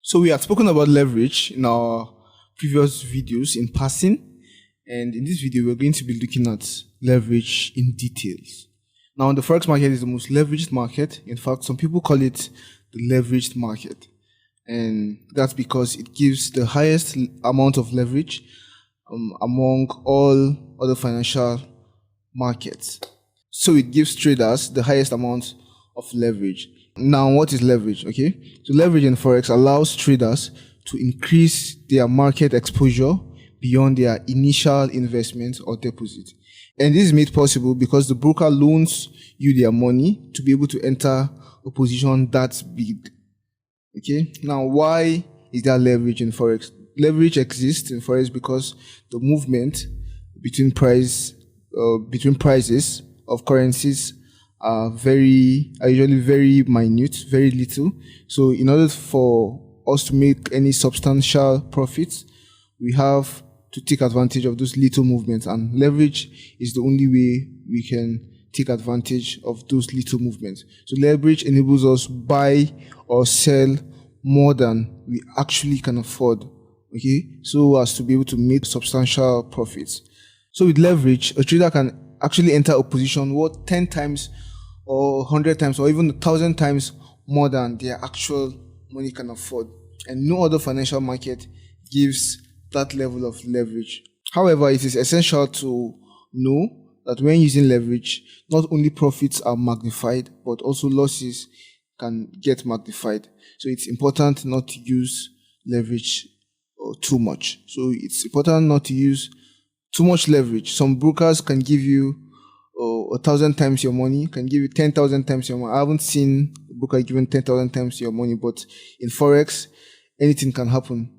So we had spoken about leverage in our previous videos in passing, and in this video we're going to be looking at leverage in details. Now, the forex market is the most leveraged market. In fact, some people call it the leveraged market, and that's because it gives the highest amount of leverage among all other financial markets. So it gives traders the highest amount of leverage. Now, what is leverage? Okay, so leverage in forex allows traders to increase their market exposure beyond their initial investment or deposit. And this is made possible because the broker loans you their money to be able to enter a position that's big. Okay, now why is there leverage in forex? Leverage exists in forex because the movement between prices of currencies are usually very minute, very little. So in order for us to make any substantial profits, we have to take advantage of those little movements, and leverage is the only way we can take advantage of those little movements. So leverage enables us buy or sell more than we actually can afford, okay, so as to be able to make substantial profits. So with leverage, a trader can actually enter a position worth 10 times or 100 times or even 1,000 times more than their actual money can afford. And no other financial market gives that level of leverage. However, it is essential to know that when using leverage, not only profits are magnified, but also losses can get magnified. So it's important not to use leverage too much. So it's important not to use too much leverage. Some brokers can give you 1,000 times your money, can give you 10,000 times your money. I haven't seen a broker giving 10,000 times your money, but in forex, anything can happen.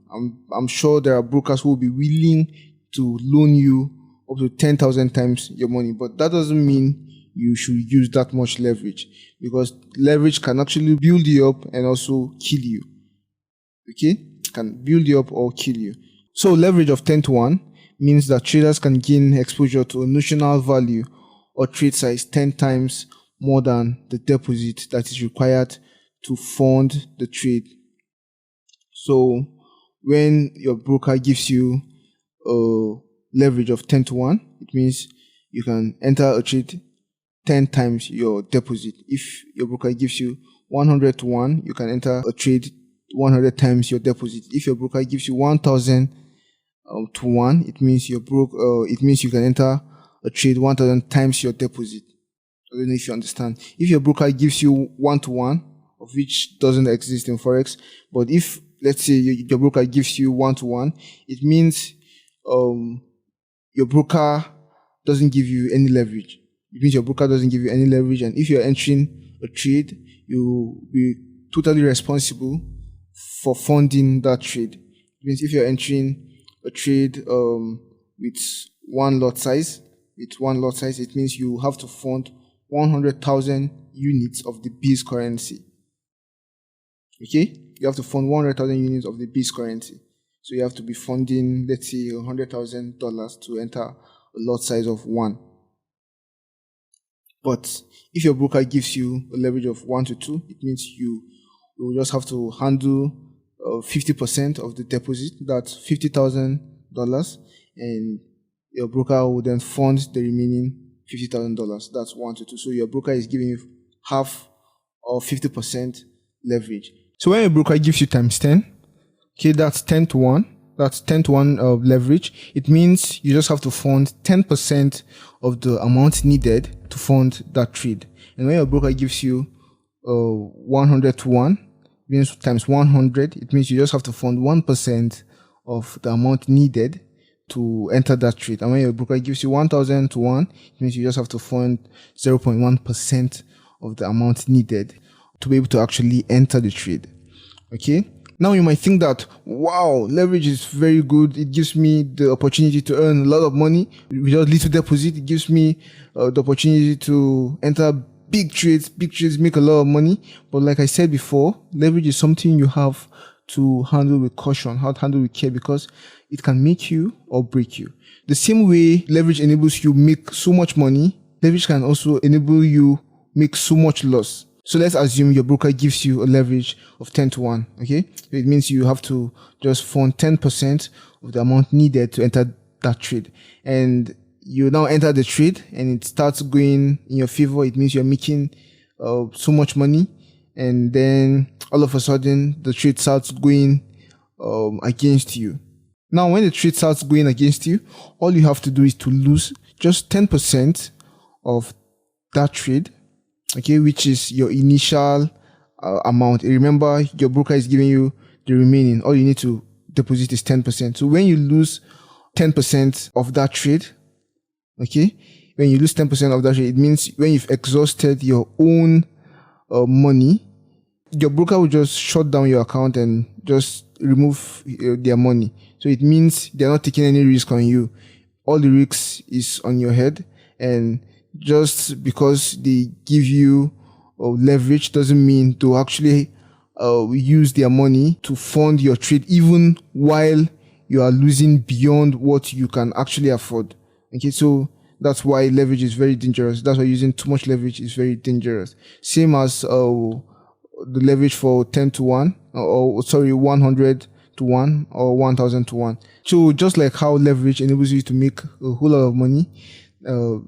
I'm sure there are brokers who will be willing to loan you up to 10,000 times your money, but that doesn't mean you should use that much leverage, because leverage can actually build you up and also kill you. Okay? Can build you up or kill you. So leverage of 10 to 1 means that traders can gain exposure to a notional value or trade size 10 times more than the deposit that is required to fund the trade. So when your broker gives you a leverage of 10 to 1, it means you can enter a trade 10 times your deposit. If your broker gives you 100 to 1, you can enter a trade 100 times your deposit. If your broker gives you 1,000 to 1, it means you can enter a trade 1,000 times your deposit. I don't know if you understand. If your broker gives you 1 to 1, of which doesn't exist in forex, but if let's say your broker gives you 1 to 1, it means your broker doesn't give you any leverage. It means your broker doesn't give you any leverage, and if you're entering a trade, you'll be totally responsible for funding that trade. It means if you're entering a trade with one lot size, it means you have to fund 100,000 units of the base currency. Okay? You have to fund 100,000 units of the base currency. So you have to be funding, let's say, $100,000 to enter a lot size of 1. But if your broker gives you a leverage of 1 to 2, it means you will just have to handle 50% of the deposit. That's $50,000, and your broker will then fund the remaining $50,000. That's 1 to 2. So your broker is giving you half or 50% leverage. So when a broker gives you times 10, okay, that's 10 to 1. That's 10 to 1 leverage. It means you just have to fund 10% of the amount needed to fund that trade. And when your broker gives you 100 to 1, it means times 100, it means you just have to fund 1% of the amount needed to enter that trade. And when your broker gives you 1,000 to 1, it means you just have to fund 0.1% of the amount needed to be able to actually enter the trade. Okay? Now you might think that, wow, leverage is very good. It gives me the opportunity to earn a lot of money without little deposit. It gives me the opportunity to enter big trades, make a lot of money. But like I said before, leverage is something you have to handle with caution, how to handle with care, because it can make you or break you. The same way leverage enables you make so much money, leverage can also enable you make so much loss. So let's assume your broker gives you a leverage of 10 to 1. Okay. So it means you have to just fund 10% of the amount needed to enter that trade. And you now enter the trade and it starts going in your favor. It means you're making so much money. And then all of a sudden the trade starts going against you. Now, when the trade starts going against you, all you have to do is to lose just 10% of that trade, okay, which is your initial amount. Remember, your broker is giving you the remaining. All you need to deposit is 10%. So when you lose 10% of that trade, okay, when you lose 10% of that trade, it means when you've exhausted your own money, your broker will just shut down your account and just remove their money. So it means they're not taking any risk on you. All the risk is on your head. And just because they give you leverage doesn't mean to actually use their money to fund your trade, even while you are losing beyond what you can actually afford. Okay, so that's why leverage is very dangerous. That's why using too much leverage is very dangerous. Same as the leverage for 10 to 1, 100 to 1 or 1000 to 1. So just like how leverage enables you to make a whole lot of money,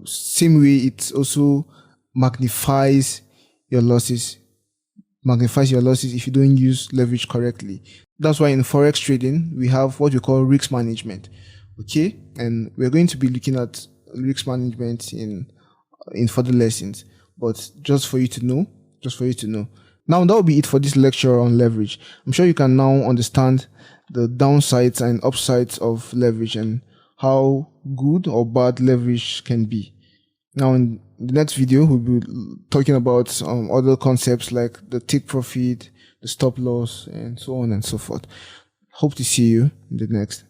same way it also magnifies your losses. Magnifies your losses if you don't use leverage correctly. That's why in forex trading we have what we call risk management. Okay, and we're going to be looking at risk management in further lessons. But just for you to know. Now that will be it for this lecture on leverage. I'm sure you can now understand the downsides and upsides of leverage and how good or bad leverage can be. Now in the next video, we'll be talking about other concepts like the take profit, the stop loss, and so on and so forth. Hope to see you in the next.